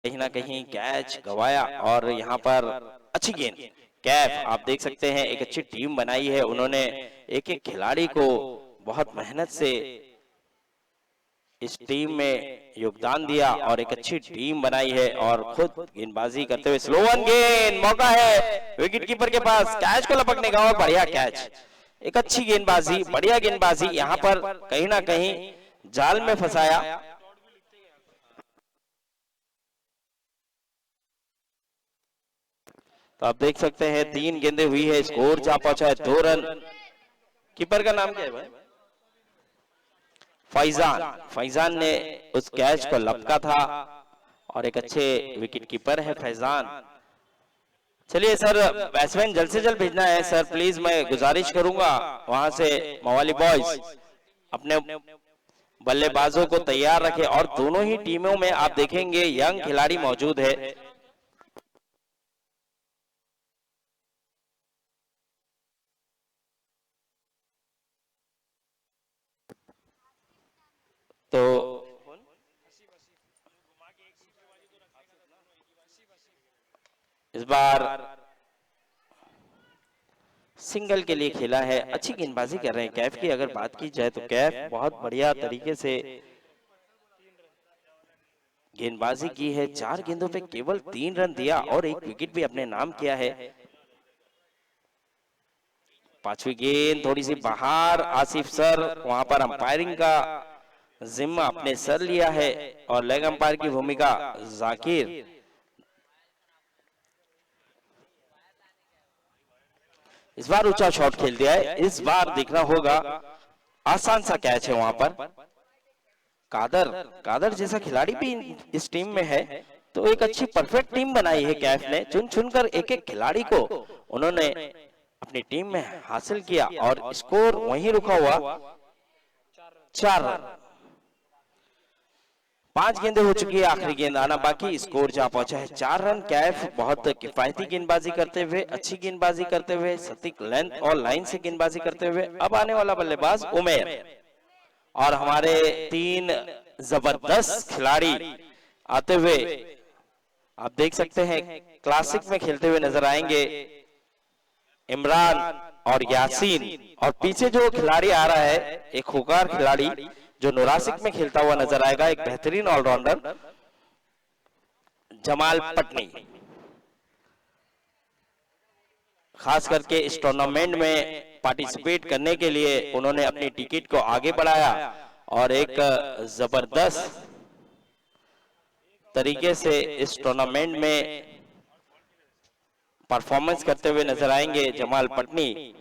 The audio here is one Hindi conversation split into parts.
कहीं ना कहीं कैच गवाया और यहाँ पर अच्छी गेंद। कैफ आप देख सकते हैं एक अच्छी टीम बनाई है उन्होंने, एक एक खिलाड़ी को बहुत मेहनत से इस टीम में योगदान दिया और एक अच्छी टीम बनाई है और खुद गेंदबाजी करते हुए स्लो वन गेंद, मौका है विकेट कीपर के पास कैच को लपकने का, और बढ़िया कैच, एक अच्छी गेंदबाजी, बढ़िया गेंदबाजी, यहाँ पर कहीं ना कहीं जाल में फंसाया। तो आप देख सकते हैं 3 गेंदें हुई है, स्कोर जा पहुंचा है 2 रन। कीपर का नाम क्या है भाई? फैजान। फैजान ने उस कैच को लपका था और एक अच्छे विकेट कीपर है फैजान। चलिए सर, बैट्समैन जल्द से जल्द भेजना है सर, प्लीज मैं गुजारिश करूंगा वहां से मवाली बॉयज अपने बल्लेबाजों को तैयार रखे। और दोनों ही टीमों में आप देखेंगे यंग खिलाड़ी मौजूद है। तो इस बार सिंगल के लिए खेला है, अच्छी गेंदबाजी कर रहे हैं कैफ की। अगर बात की जाए तो कैफ बहुत बढ़िया तरीके से गेंदबाजी की है, 4 गेंदों पे केवल 3 रन दिया और 1 विकेट भी अपने नाम किया है। 5वीं गेंद थोड़ी सी बाहर, आसिफ सर वहां पर अंपायरिंग का जिम्मा अपने सर लिया है और लेग अंपायर की भूमिका जाकिर। इस बार ऊंचा शॉट खेल दिया है, इस बार देखना होगा, आसान सा कैच है वहां पर। कादर जैसा खिलाड़ी भी इस टीम में है, तो एक अच्छी परफेक्ट टीम बनाई है कैफ ने, चुन चुनकर एक एक खिलाड़ी को उन्होंने अपनी टीम में हासिल किया और स्कोर वहीं रुका हुआ 4 रन। 5 गेंदें हो चुकी है, आखिरी गेंद आना बाकी, स्कोर जा पहुंचा है 4 रन। कैफ बहुत किफायती गेंदबाजी करते हुए, अच्छी गेंदबाजी करते हुए, सटीक लेंथ और लाइन से गेंदबाजी करते हुए। अब आने वाला बल्लेबाज उमेर, और हमारे 3 जबरदस्त खिलाड़ी आते हुए आप देख सकते हैं क्लासिक में खेलते हुए नजर आएंगे, इमरान और यासीन। और पीछे जो खिलाड़ी आ रहा है, एक खूंखार खिलाड़ी जो नोरासिक में खेलता हुआ नजर आएगा, एक बेहतरीन ऑलराउंडर जमाल पटनी। खास करके इस टूर्नामेंट में पार्टिसिपेट करने के लिए उन्होंने अपनी टिकट को आगे बढ़ाया और एक जबरदस्त तरीके से इस टूर्नामेंट में परफॉर्मेंस करते हुए नजर आएंगे जमाल पटनी।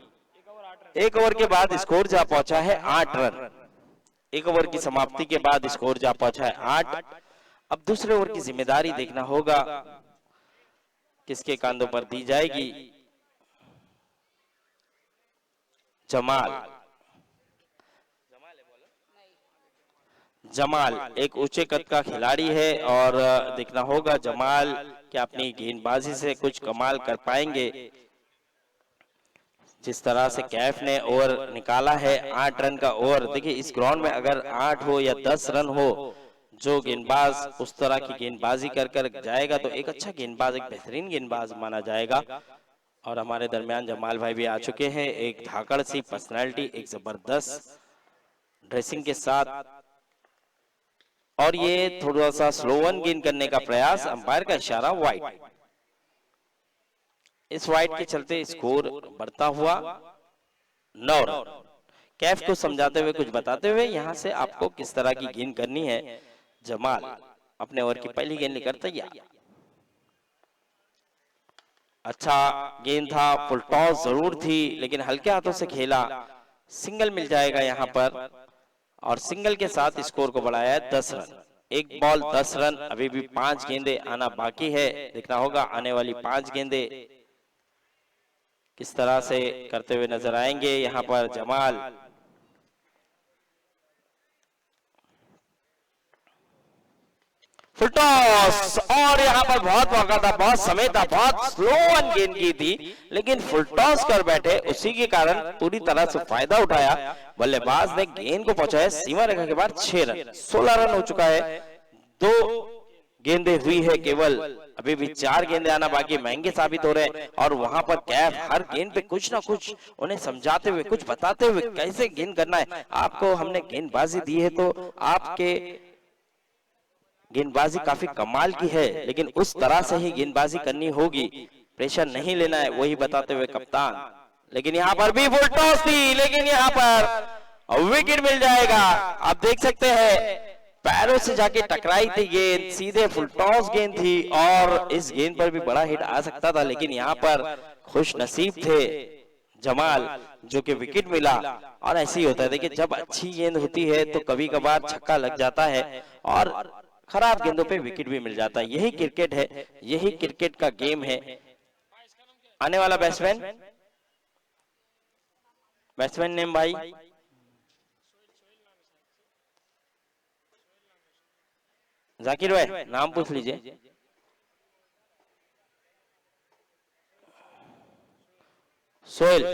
1 ओवर के बाद स्कोर जा पहुंचा है 8 रन। 1 ओवर की समाप्ति के बाद स्कोर जा पहुंचा है 8। अब दूसरे ओवर की जिम्मेदारी देखना होगा किसके कांधों पर दी जाएगी। जमाल एक ऊंचे कद का खिलाड़ी है और देखना होगा जमाल क्या अपनी गेंदबाजी से कुछ कमाल कर पाएंगे। जिस तरह से कैफ ने ओवर निकाला है 8 रन का ओवर, देखिए इस ग्राउंड में अगर 8 हो या 10 रन हो, जो गेंदबाज उस तरह की गेंदबाजी कर कर जाएगा तो एक अच्छा गेंदबाज, एक बेहतरीन गेंदबाज माना जाएगा। और हमारे दरमियान जमाल भाई भी आ चुके हैं, एक धाकड़ सी पर्सनैलिटी, एक जबरदस्त ड्रेसिंग के साथ। और ये थोड़ा सा स्लो वन गेंद करने का प्रयास, अंपायर का इशारा वाइड। इस वाइड के चलते स्कोर बढ़ता हुआ 9 रन। कैफ को समझाते हुए, कुछ बताते हुए यहां से आपको किस तरह की गेंद करनी है। जमाल अपने ओवर की पहली गेंद लेकर तैयार। अच्छा गेंद था, फुल टॉस जरूर थी लेकिन हल्के हाथों से खेला, सिंगल मिल जाएगा यहां पर। और सिंगल के साथ स्कोर को बढ़ाया है 10 रन। 1 बॉल 10 रन, अभी भी 5 गेंदे आना बाकी है। देखना होगा आने वाली 5 गेंदे किस तरह से करते हुए नजर आएंगे यहां पर जमाल। फुल टॉस, और यहां पर बहुत मौका था, बहुत समय था, बहुत स्लो वन गेंद की थी लेकिन फुल टॉस कर बैठे, उसी के कारण पूरी तरह से फायदा उठाया। बल्लेबाज ने गेंद को पहुंचाया सीमा रेखा के बाद 6 रन। 16 रन हो चुका है। 2 गेंदें हुई है केवल, अभी भी 4 गेंदें आना बाकी, महंगे साबित हो रहे हैं। और वहां पर कैफ हर गेंद पे कुछ ना कुछ उन्हें समझाते हुए, कुछ बताते हुए कैसे गेंद करना है। आपको हमने गेंदबाजी दी है तो आपके गेंदबाजी काफी कमाल की है, लेकिन उस तरह से ही गेंदबाजी करनी होगी, प्रेशर नहीं लेना है, वही बताते हुए कप्तान। लेकिन यहाँ पर भी फुल टॉस थी, लेकिन यहाँ पर विकेट मिल जाएगा। आप देख सकते हैं पैरों से जाके टकराई थी गेंद, सीधे फुल टॉस गेंद थी और इस गेंद पर भी बड़ा हिट आ सकता था, लेकिन यहाँ पर खुश नसीब थे जमाल जो कि विकेट मिला। और ऐसे ही होता है, देखिए जब अच्छी गेंद होती है तो कभी कभार छक्का लग जाता है और खराब गेंदों पे विकेट भी मिल जाता है। यही क्रिकेट है, यही क्रिकेट का गेम है। आने वाला बैट्समैन, बैट्समैन नेम भाई जाकिर भाई, नाम पूछ लीजिए। सोहेल,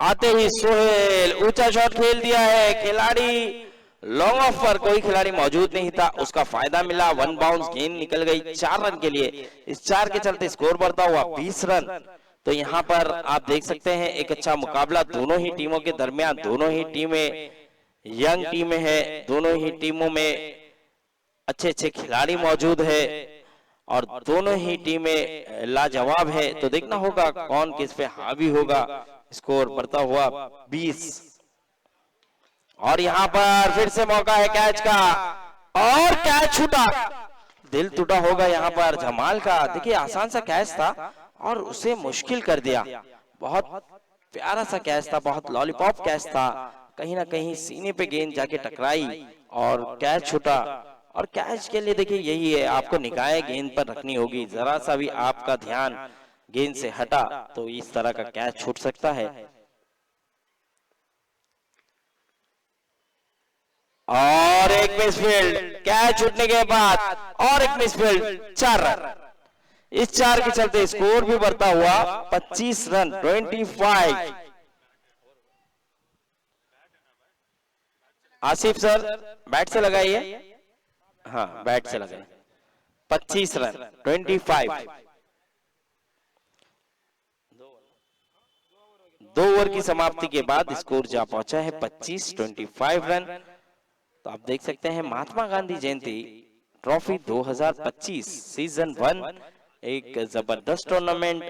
आते ही सोहेल ऊंचा शॉट खेल दिया है, खिलाड़ी लॉन्ग ऑफ पर कोई खिलाड़ी मौजूद नहीं था, उसका फायदा मिला, वन बाउंस गेंद निकल गई 4 रन के लिए। इस 4 के चलते स्कोर बढ़ता हुआ 20 रन। तो यहाँ पर आप देख सकते हैं एक अच्छा मुकाबला दोनों ही टीमों के दरमियान, दोनों ही टीमें यंग टीमें हैं, दोनों ही टीमों में अच्छे अच्छे खिलाड़ी मौजूद है और दोनों ही टीमें लाजवाब है। तो देखना होगा कौन किस पे हावी होगा। स्कोर बढ़ता हुआ 20 और यहाँ पर फिर से मौका है कैच का और कैच छूटा, दिल टूटा होगा यहाँ पर जमाल का। देखिए आसान सा कैच था और उसे मुश्किल कर दिया। बहुत प्यारा सा कैच था, बहुत लॉलीपॉप कैच था, कहीं ना कहीं सीने पे गेंद जाके टकराई और कैच छूटा। और कैच के लिए देखिए यही है, आपको निगाहें गेंद पर रखनी होगी, जरा सा भी आपका ध्यान गेंद से हटा तो इस तरह का कैच छूट सकता है। और एक मिसफील्ड, कैच छूटने के बाद और एक मिसफील्ड, 4 रन। इस 4 के चलते स्कोर भी बढ़ता हुआ 25 रन, 25। आसिफ सर बैट से लगाइए, हाँ बैट से लगाइए। 25 रन, 25। 2 ओवर की समाप्ति के बाद स्कोर जा पहुंचा है 25 रन। तो आप देख सकते हैं महात्मा गांधी जयंती ट्रॉफी 2025 सीजन 1 एक जबरदस्त टूर्नामेंट,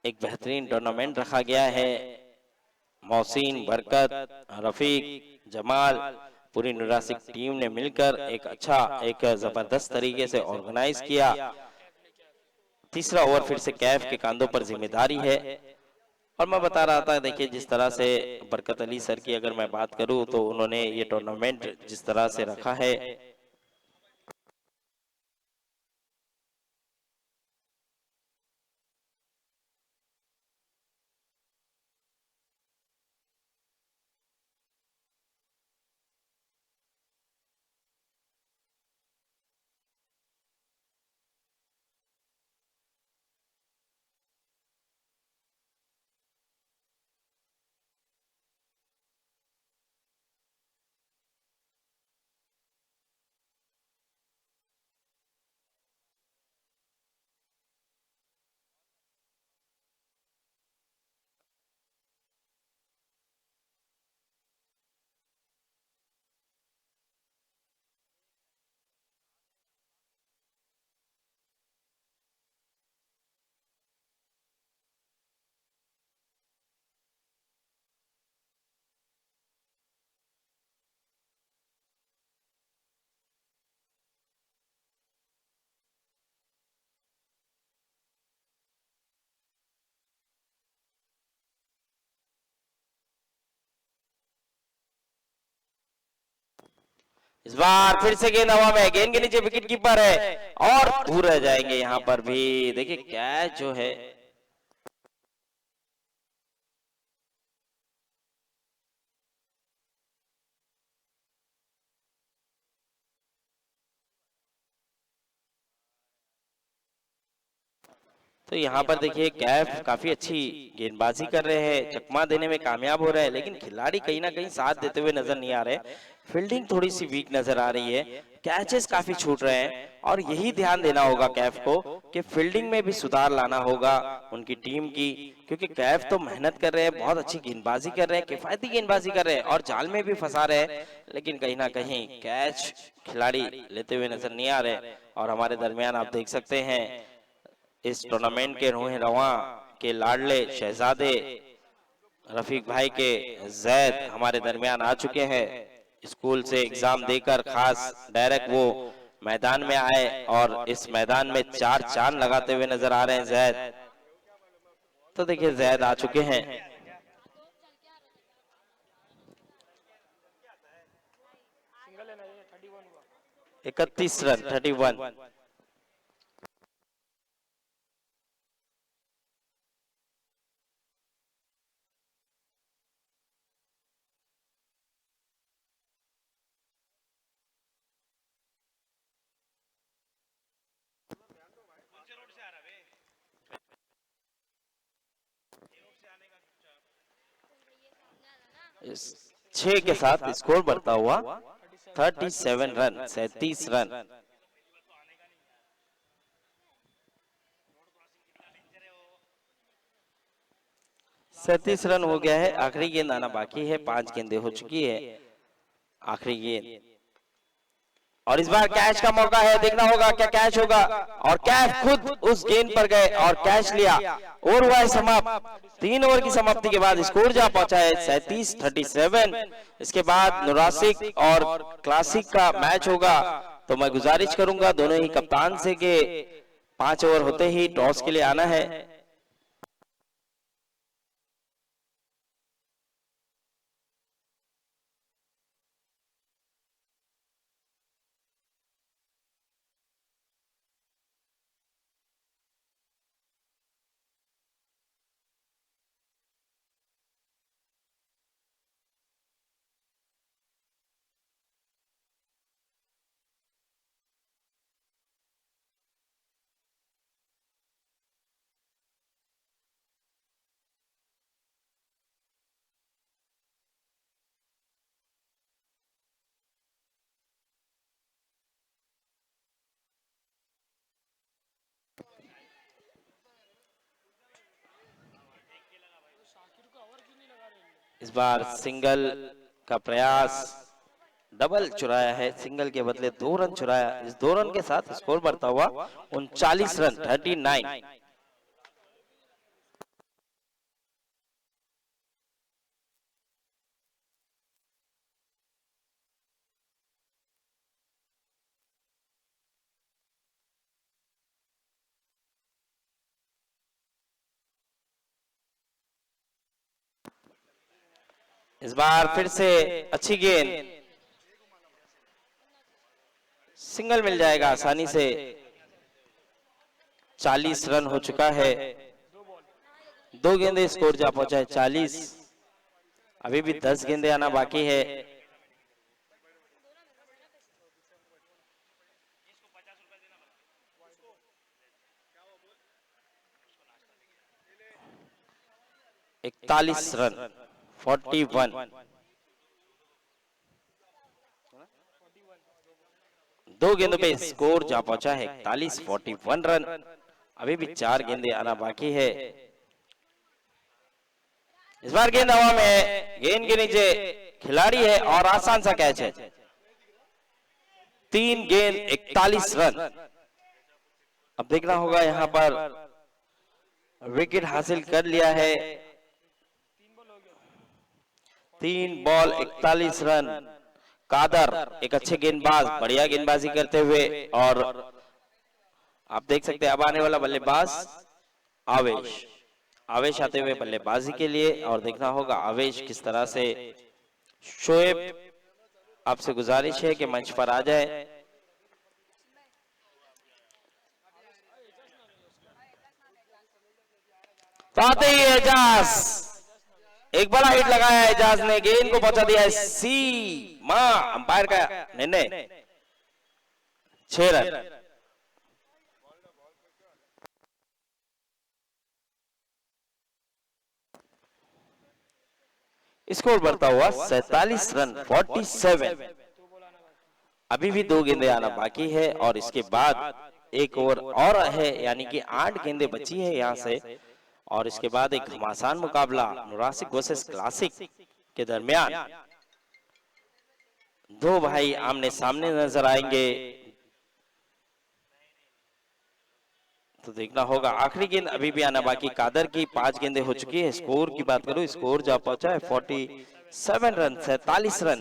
एक बेहतरीन टूर्नामेंट रखा गया है। मोहसिन, बरकत, रफीक, जमाल, पूरी नुरासिक टीम ने मिलकर एक अच्छा, एक जबरदस्त तरीके से ऑर्गेनाइज किया। तीसरा ओवर फिर से कैफ के कांधों पर जिम्मेदारी है। और मैं बता रहा था देखिए जिस तरह से बरकत अली सर की अगर मैं बात करूं तो उन्होंने ये टूर्नामेंट जिस तरह से रखा है, इस बार फिर से गेंद हवा में, गेंद के नीचे विकेट कीपर है और दूर रह जाएंगे। यहाँ पर भी देखिए कैच जो है तो यहाँ पर देखिए कैफ काफी अच्छी गेंदबाजी कर रहे हैं, चकमा देने में कामयाब हो रहे हैं, लेकिन खिलाड़ी कहीं ना कहीं साथ देते हुए नजर नहीं आ रहे। फील्डिंग थोड़ी सी वीक नजर आ रही है, कैचेस काफी छूट रहे हैं और यही ध्यान देना होगा कैफ को कि फील्डिंग में भी सुधार लाना होगा उनकी टीम की, क्योंकि कैफ तो मेहनत कर रहे हैं, बहुत अच्छी गेंदबाजी कर रहे हैं, किफायती गेंदबाजी कर रहे हैं और जाल में भी फंसा रहे हैं, लेकिन कहीं ना कहीं कैच खिलाड़ी लेते हुए नजर नहीं आ रहे। और हमारे दरमियान आप देख सकते हैं इस टूर्नामेंट के रूह रवां के लाडले शहजादे रफीक भाई के जैद हमारे दरमियान आ चुके हैं। स्कूल से एग्जाम देकर खास डायरेक्ट वो मैदान में आए और इस मैदान में 4 चांद लगाते हुए नजर आ रहे हैं जैद। तो देखिए जैद आ चुके हैं। 31 रन 31। इस 6 के साथ स्कोर बढ़ता हुआ 37 रन 37 रन। सैंतीस रन हो गया है, आखिरी गेंद आना बाकी है, 5 गेंदें हो चुकी है, आखिरी गेंद और इस बार कैच का मौका है, देखना होगा क्या कैच होगा और कैच खुद उस गेंद पर गए और कैच लिया। और हुआ है समाप्त। 3 ओवर की समाप्ति के बाद स्कोर जा पहुंचा है 37-37। इसके बाद नुरासिक और क्लासिक का मैच होगा, तो मैं गुजारिश करूंगा दोनों ही कप्तान से कि 5 ओवर होते ही टॉस के लिए आना है। इस बार सिंगल का प्रयास, डबल चुराया है, सिंगल के बदले 2 रन चुराया। इस 2 रन के साथ स्कोर बढ़ता हुआ 39 रन 39। इस बार फिर से अच्छी गेंद, सिंगल मिल जाएगा आसानी से। 40 रन हो चुका है, 2 गेंदे स्कोर जा पहुंचा है 40। अभी भी 10 गेंदे आना बाकी है। इकतालीस रन 41। 2 गेंदों पे स्कोर जा पहुंचा है 41 रन। अभी भी 4 गेंदे आना बाकी है। इस बार गेंद हवा में है, गेंद के नीचे खिलाड़ी है और आसान सा कैच है। 3 गेंद 41 रन। अब देखना होगा यहां पर विकेट हासिल कर लिया है। 3 बॉल 41 रन। कादर एक अच्छे गेंदबाज, बढ़िया गेंदबाजी करते हुए, और आप देख सकते हैं अब आने वाला बल्लेबाज आवेश, आवेश आते हुए बल्लेबाजी के लिए, और देखना होगा आवेश किस तरह से। शोएब आपसे गुजारिश है कि मंच पर आ जाए। तो आते ही एजाज, एक बड़ा हिट लगाया है एजाज ने, गेंद को पहुंचा दिया है सी मां। अंपायर का निर्णय 6 रन। स्कोर बढ़ता हुआ 47 रन 47। अभी भी 2 गेंदें आना बाकी है और इसके बाद एक ओवर और है, यानी कि 8 गेंदें बची है यहां से। और इसके बाद एक घमासान मुकाबला नुरासिक वर्सेस क्लासिक के दरमियान। दो भाई आमने सामने नजर आएंगे, तो देखना होगा। आखिरी गेंद अभी भी आना बाकी। कादर की 5 गेंदें हो चुकी है। स्कोर की बात करूं, स्कोर जा पहुंचा है 47 रन 47 रन।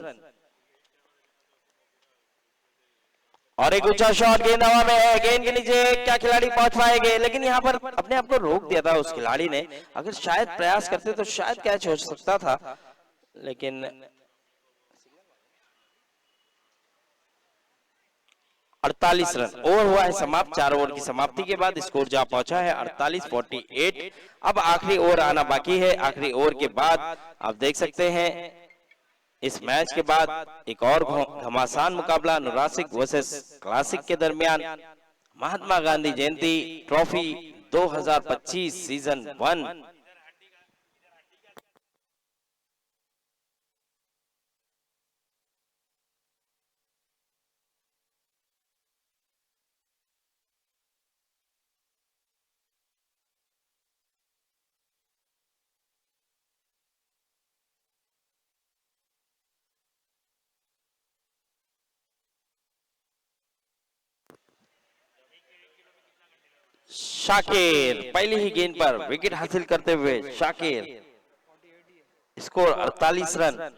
और एक ऊंचा शॉट, गेंद हवा में है, गेंद के नीचे क्या खिलाड़ी पहुंच पाएंगे, लेकिन यहां पर अपने आप को रोक दिया था उस खिलाड़ी ने। अगर शायद प्रयास करते तो शायद कैच हो सकता था, लेकिन 48 रन। ओवर हुआ है समाप्त। 4 ओवर की समाप्ति के बाद स्कोर जा पहुंचा है 48-48। अब आखिरी ओवर आना बाकी है। आखिरी ओवर के बाद आप देख सकते हैं इस मैच के बाद एक और घमासान मुकाबला नुरासिक वर्सेस क्लासिक के दरमियान। महात्मा गांधी जयंती ट्रॉफी 2025 सीजन 1। शाकिर पहली ही गेंद पर विकेट हासिल करते हुए शाकिर। Score 48 run.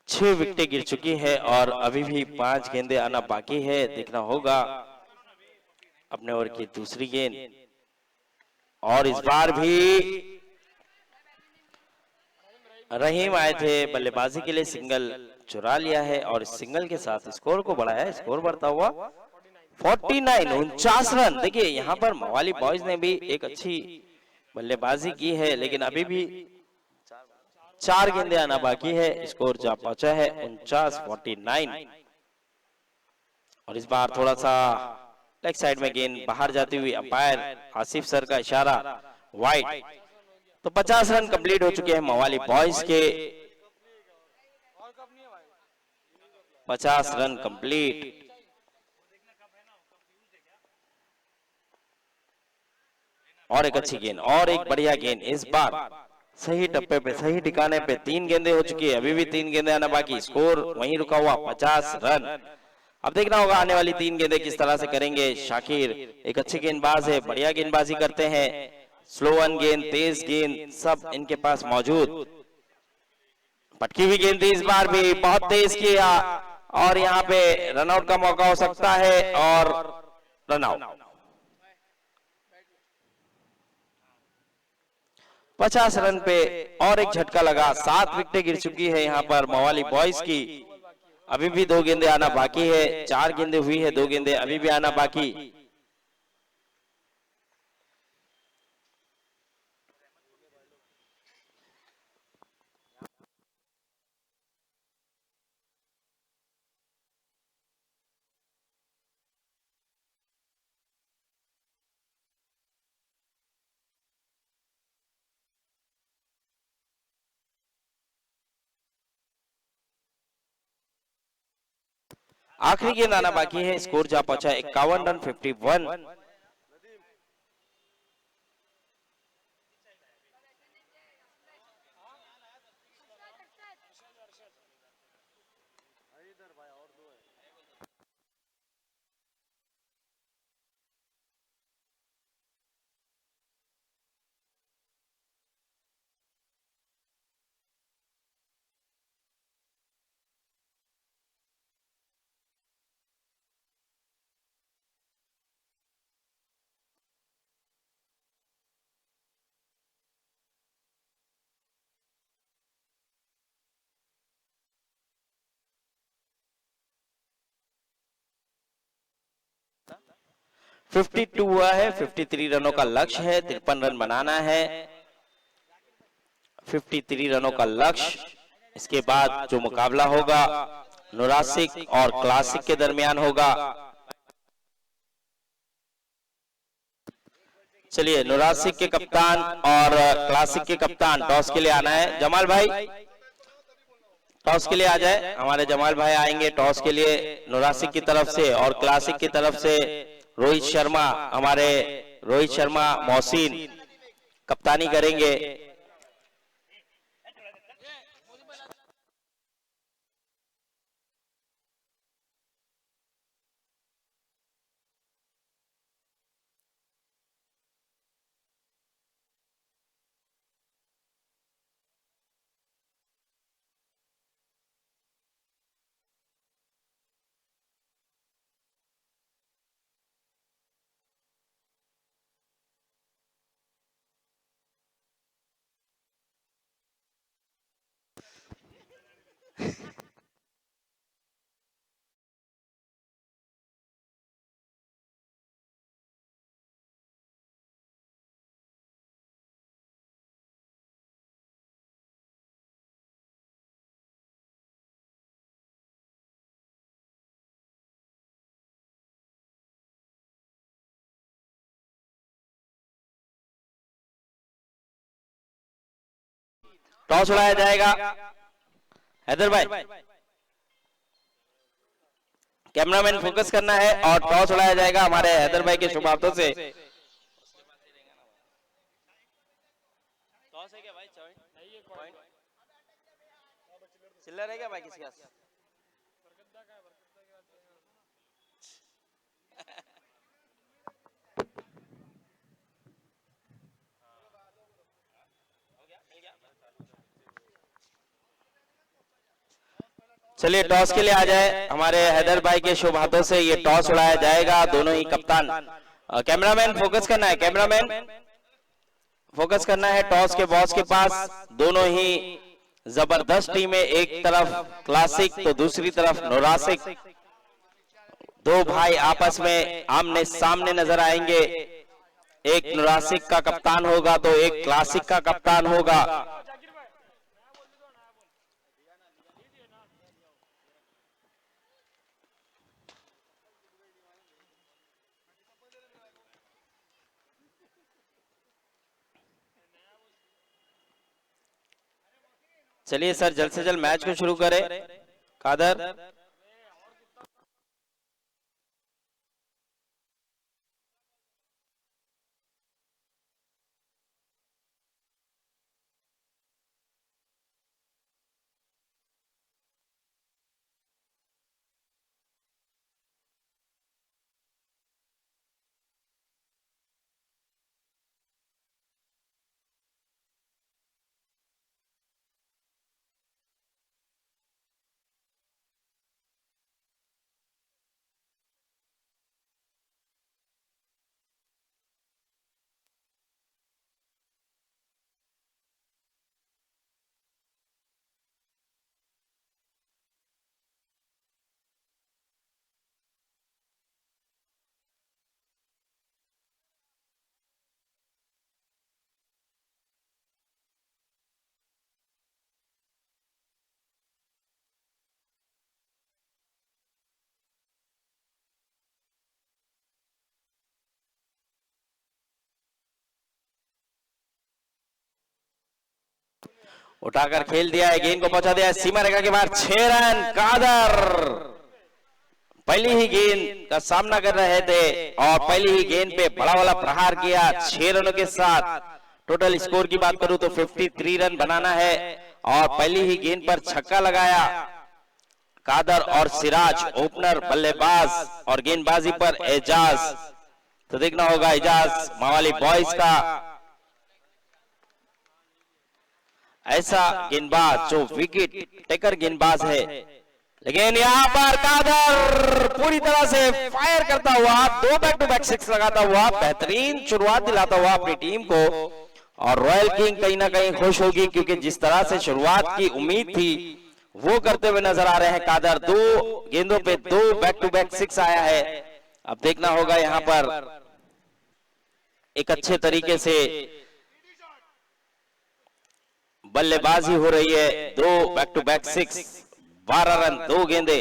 छह विकेटें गिर चुकी है और अभी भी 5 गेंदें आना बाकी है। देखना होगा अपने ओवर की दूसरी गेंद। और इस बार भी रहीम आए थे बल्लेबाजी के लिए, सिंगल चुरा लिया है और इस सिंगल के साथ स्कोर को बढ़ाया है। स्कोर बढ़ता हुआ 49 49 रन। देखिए यहाँ पर मवाली बॉयज ने भी एक अच्छी बल्लेबाजी की है, लेकिन अभी भी 4 गेंदें आना बाकी है। स्कोर जा पहुंचा है 49-49। और इस बार थोड़ा सा लेग साइड में गेंद बाहर जाती हुई, अंपायर आसिफ सर का इशारा वाइड। तो 50 रन कंप्लीट हो चुके हैं मवाली बॉयज के। 50 रन कंप्लीट। और एक अच्छी गेंद और एक बढ़िया गेंद। इस बार सही टप्पे पे सही ठिकाने पे 3 गेंदें हो चुकी है। अभी भी 3 गेंदें आना बाकी। स्कोर वहीं रुका हुआ 50 रन। अब देखना होगा आने वाली 3 गेंदें किस तरह से करेंगे। शाकिर एक अच्छे गेंदबाज है, बढ़िया गेंदबाजी करते हैं। स्लो वन गेंद, तेज गेंद सब इनके पास मौजूद। पटकी हुई गेंद इस बार भी बहुत तेज किया और यहाँ पे रनआउट का मौका हो सकता है और रनआउट। 50 रन पे और एक झटका लगा। 7 विकेटें गिर चुकी है यहाँ पर मवाली बॉयज की। अभी भी 2 गेंदें आना बाकी है। 4 गेंदें हुई है, 2 गेंदें अभी भी आना बाकी। आखिरी गेंद आना बाकी है। स्कोर जा पहुंचा 51 रन 51। 52 हुआ है, 53 रनों का लक्ष्य है, 53 रन बनाना है, 53 रनों का लक्ष्य। इसके बाद जो मुकाबला होगा नुरासिक और क्लासिक के दरमियान होगा। चलिए नुरासिक के कप्तान और क्लासिक के कप्तान टॉस के लिए आना है। जमाल भाई टॉस के लिए आ जाए, हमारे जमाल भाई आएंगे टॉस के लिए नुरासिक की तरफ से, और क्लासिक की तरफ से रोहित शर्मा, हमारे रोहित शर्मा मोहसिन कप्तानी करेंगे। टॉस उड़ाया जाएगा। हैदर भाई कैमरामैन फोकस करना है और टॉस उड़ाया जाएगा हमारे हैदर भाई के शुभ हाथों से। टॉस है क्या भाई? चिल्लर है क्या भाई किसी का? चलिए टॉस के लिए आ जाए, हमारे हैदर भाई के शुभ हाथों से ये टॉस उड़ाया जाएगा। दोनों ही कप्तान, कैमरामैन फोकस करना है, कैमरामैन फोकस करना है टॉस के बॉस के पास। दोनों ही जबरदस्त टीमें, एक तरफ क्लासिक तो दूसरी तरफ नुरासिक। दो भाई आपस में आमने सामने नजर आएंगे। एक नुरासिक का कप्तान होगा तो एक क्लासिक का कप्तान होगा। चलिए सर जल्द से जल्द मैच को शुरू करें। कादर उठाकर खेल दिया है, गेंद को पहुंचा दिया है सीमा रेखा के बाहर। 6 रन। कादर पहली ही गेंद का सामना कर रहे थे और पहली ही गेंद पे बड़ा वाला प्रहार किया 6 रनों के साथ। टोटल स्कोर की बात करूं तो 53 रन बनाना है और पहली ही गेंद पर छक्का लगाया कादर और सिराज ओपनर बल्लेबाज, और गेंदबाजी पर एजाज। तो देखना होगा एजाज मवाली बॉयज का ऐसा गेंदबाज जो विकेट टेकर गेंदबाज है। लेकिन यहाँ पर कादर पूरी तरह से फायर करता हुआ 2 बैक टू बैक 6 लगाता हुआ बेहतरीन शुरुआत दिलाता हुआ अपनी टीम को, और रॉयल किंग कहीं ना कहीं खुश होगी क्योंकि जिस तरह से शुरुआत की उम्मीद थी वो करते हुए नजर आ रहे हैं कादर। 2 गेंदों पे 2 बैक टू बैक 6 आया है। अब देखना होगा यहाँ पर एक अच्छे तरीके से बल्लेबाजी हो रही है। दो back to back six, 12 run, 2 गेंदे।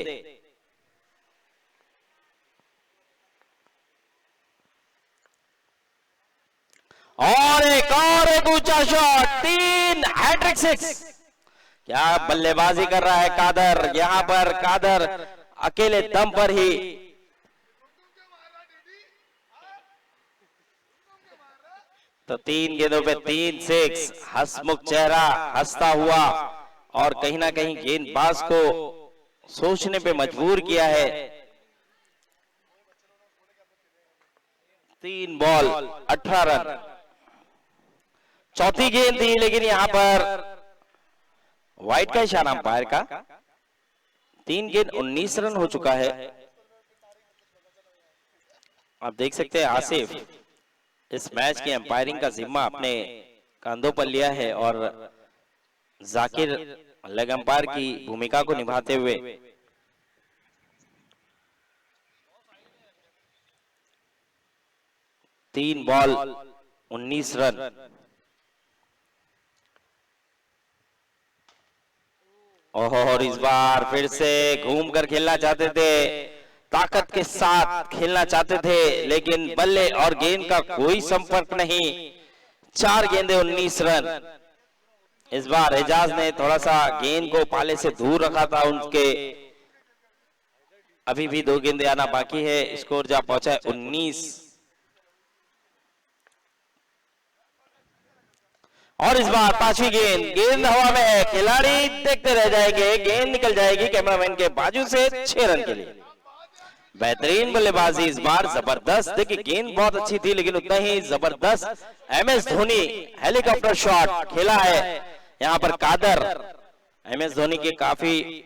और एक ऊंचा शॉट, 3 हैट्रिक सिक्स। क्या बल्लेबाजी कर रहा है कादर, यहां पर कादर अकेले दम पर ही तो 3 गेंदों पे 3 सिक्स, हंसमुख चेहरा हंसता हुआ और कहीं ना कहीं गेंदबाज को सोचने पे मजबूर किया है। 3 बॉल 18 रन। चौथी गेंद थी लेकिन यहां पर वाइड का इशारा अंपायर का। 3 गेंद 19 रन हो चुका है। आप देख सकते हैं आसिफ इस मैच की अंपायरिंग का जिम्मा अपने कंधों पर लिया है और जाकिर लेग अंपायर की भूमिका को निभाते हुए तीन बॉल 19 रन। और इस बार फिर से घूम कर खेलना चाहते थे, ताकत के साथ खेलना चाहते थे, लेकिन बल्ले और गेंद का कोई संपर्क नहीं। 4 गेंदे 19 रन। इस बार एजाज ने थोड़ा सा गेंद को पाले से दूर रखा था उनके। अभी भी 2 गेंदे आना बाकी है। स्कोर जा पहुंचा है 19। और इस बार 5वीं गेंद हवा में है, खिलाड़ी देखते रह जाएंगे, गेंद निकल जाएगी कैमरामैन के बाजू से 6 रन के लिए। बेहतरीन बल्लेबाजी इस बार, जबरदस्त। देखिए गेंद बहुत अच्छी थी लेकिन उतना ही जबरदस्त एमएस धोनी हेलीकॉप्टर शॉट खेला है यहाँ पर कादर। एमएस धोनी के काफी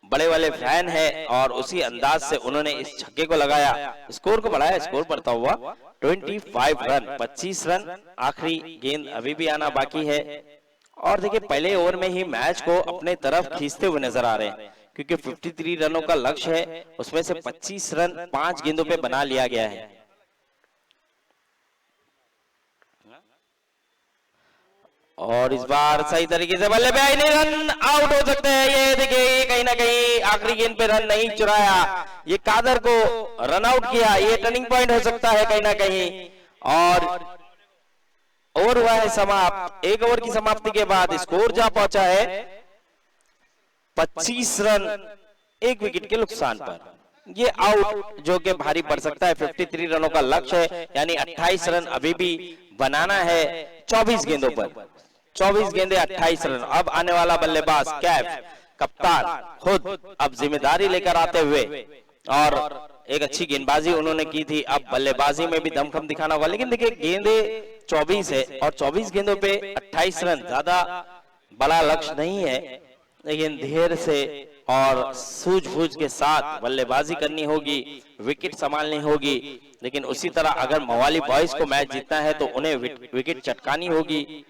बड़े वाले फैन है और उसी अंदाज से उन्होंने इस छक्के को लगाया, स्कोर को बढ़ाया। स्कोर बढ़ता हुआ 25 रन, 25 रन। आखिरी गेंद अभी भी आना बाकी है। और देखिए पहले ओवर में ही मैच को अपने तरफ खींचते हुए नजर आ रहे हैं, क्योंकि 53 रनों का लक्ष्य है, उसमें से 25 रन 5 गेंदों पे बना लिया गया है। और इस बार सही तरीके से बल्ले पे आई नहीं, रन आउट हो सकते हैं। ये देखिए ये कहीं ना कहीं आखिरी गेंद पे रन नहीं चुराया, ये कादर को रन आउट किया। ये टर्निंग पॉइंट हो सकता है कहीं ना कहीं। और ओवर हुआ है समाप्त। 1 ओवर की समाप्ति के बाद स्कोर जा पहुंचा है 25 रन 1 विकेट के नुकसान पर। ये आउट जो कि भारी पड़ सकता है। 53 रनों का लक्ष्य है, यानी 28 रन अभी भी बनाना है 24 गेंदों पर। 24 गेंदे 28 रन। अब आने वाला बल्लेबाज कैफ कप्तान खुद अब जिम्मेदारी लेकर आते हुए, और एक अच्छी गेंदबाजी उन्होंने की थी, अब बल्लेबाजी में भी दमखम दिखाना होगा। लेकिन देखिए गेंदे 24 है और 24 गेंदों पे 28 रन ज्यादा बड़ा लक्ष्य नहीं है, लेकिन धैर्य से और सूझबूझ के साथ बल्लेबाजी करनी होगी, विकेट संभालनी होगी। लेकिन उसी तरह अगर मवाली बॉयज को मैच जीतना है तो उन्हें विकेट चटकानी होगी।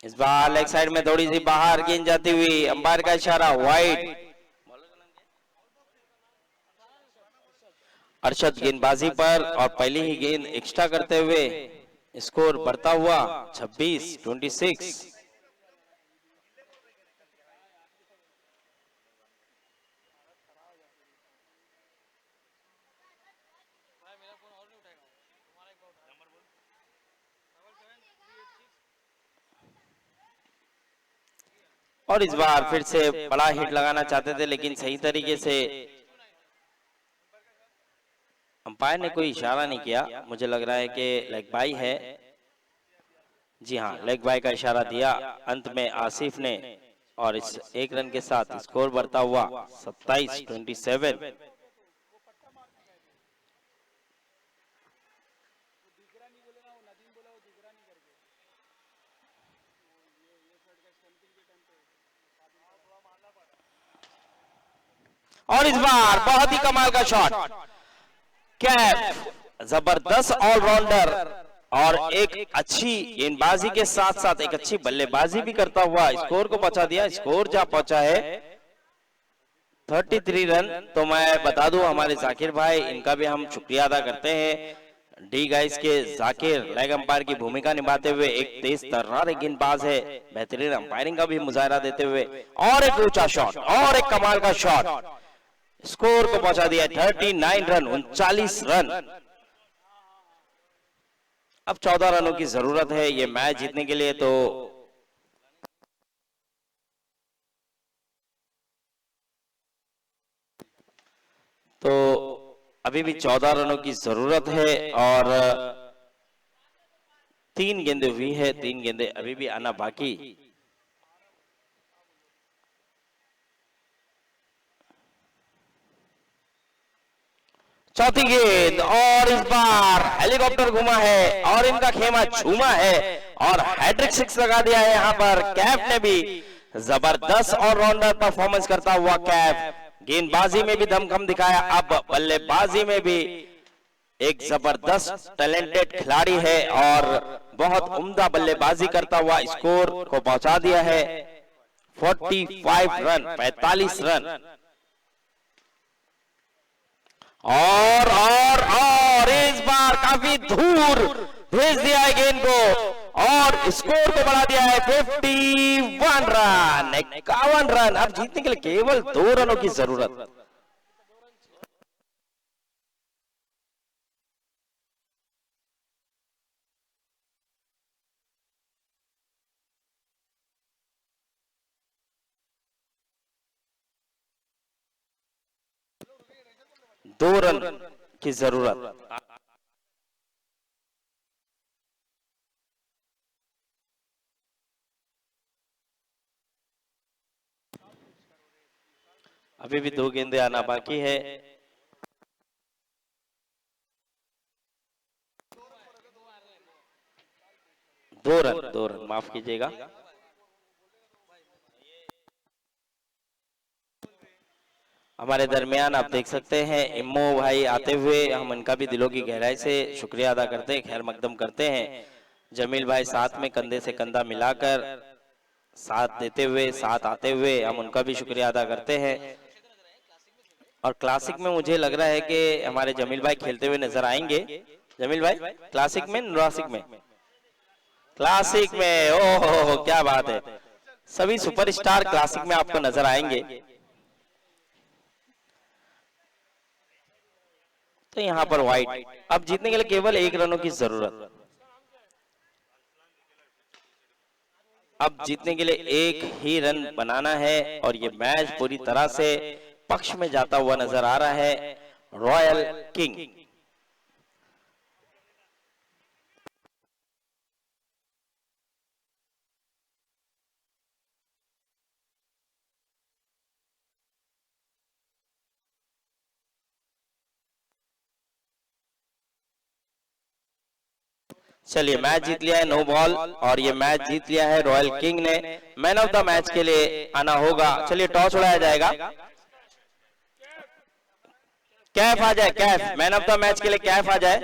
इस बार लेग साइड में थोड़ी सी बाहर गेंद जाती हुई, अंपायर का इशारा वाइड। अरशद गेंदबाजी पर और पहली ही गेंद एक्स्ट्रा करते हुए स्कोर बढ़ता हुआ 26-26। और इस बार फिर से बड़ा हिट लगाना चाहते थे लेकिन सही तरीके से अंपायर ने कोई इशारा नहीं किया। मुझे लग रहा है कि लेग बाई है, जी हाँ, लेग बाय का इशारा दिया अंत में आसिफ ने, और इस एक रन के साथ स्कोर बढ़ता हुआ 27-27। और इस बार बहुत ही कमाल का शॉट, कैफ जबरदस्त ऑलराउंडर और एक अच्छी गेंदबाजी के साथ साथ एक अच्छी बल्लेबाजी भी करता हुआ स्कोर को पहुंचा दिया। स्कोर जा पहुंचा है 33 रन। तो मैं बता दूं हमारे जाकिर भाई, इनका भी हम शुक्रिया अदा करते हैं। डी गाइस के जाकिर लेग अंपायर की भूमिका निभाते हुए एक तेज तर्रार गेंदबाज है, बेहतरीन अंपायरिंग का भी मुजाहरा देते हुए, और एक ऊंचा शॉट और एक कमाल का शॉट, स्कोर को पहुंचा दिया 39 रन, 39 रन। अब 14 रनों की जरूरत है ये मैच जीतने के लिए। तो अभी भी 14 रनों की जरूरत है और 3 गेंदें हुई है, 3 गेंदें अभी भी आना बाकी। चौथी गेंद, और इस बार हेलीकॉप्टर घुमा है और इनका खेमा झूमा है और हैट्रिक 6 लगा दिया है। यहाँ पर कैफ ने भी जबरदस्त ऑलराउंडर परफॉर्मेंस करता हुआ कैफ गेंदबाजी में भी दमखम दिखाया, अब बल्लेबाजी में भी एक जबरदस्त टैलेंटेड खिलाड़ी है और बहुत उम्दा बल्लेबाजी करता हुआ स्कोर को पहुंचा दिया है 45 रन, 45 रन। और इस बार काफी दूर भेज दिया है गेंद को और स्कोर को बढ़ा दिया है 51 रन, 51 रन। अब जीतने के लिए केवल 2 रनों की जरूरत। दो रन की जरूरत। अभी भी 2 गेंदें आना बाकी है। दो रन माफ कीजिएगा। हमारे दरमियान आप देख सकते हैं इम्मो भाई आते हुए, हम इनका भी दिलों की गहराई से शुक्रिया अदा करते हैं, खैर मकदम करते हैं। जमील भाई साथ में कंधे से कंधा मिलाकर साथ देते हुए, साथ आते हुए, हम उनका भी शुक्रिया अदा करते हैं। और क्लासिक में मुझे लग रहा है कि हमारे जमील भाई खेलते हुए नजर आएंगे। जमील भाई क्लासिक में, नुरासिक में, क्लासिक में, ओहो क्या बात है, सभी सुपरस्टार क्लासिक में आपको नजर आएंगे। तो यहां पर वाइट, अब जीतने के लिए केवल 1 रनों की जरूरत। अब जीतने के लिए 1 ही रन बनाना है और ये मैच पूरी तरह से पक्ष में जाता हुआ नजर आ रहा है रॉयल किंग। चलिए मैच जीत लिया है, नो बॉल, और ये मैच जीत लिया है रॉयल किंग ने। मैन ऑफ द मैच के लिए आना होगा। चलिए टॉस उड़ाया जाएगा, कैफ आ जाए, Kaif man of the match के लिए कैफ आ जाए।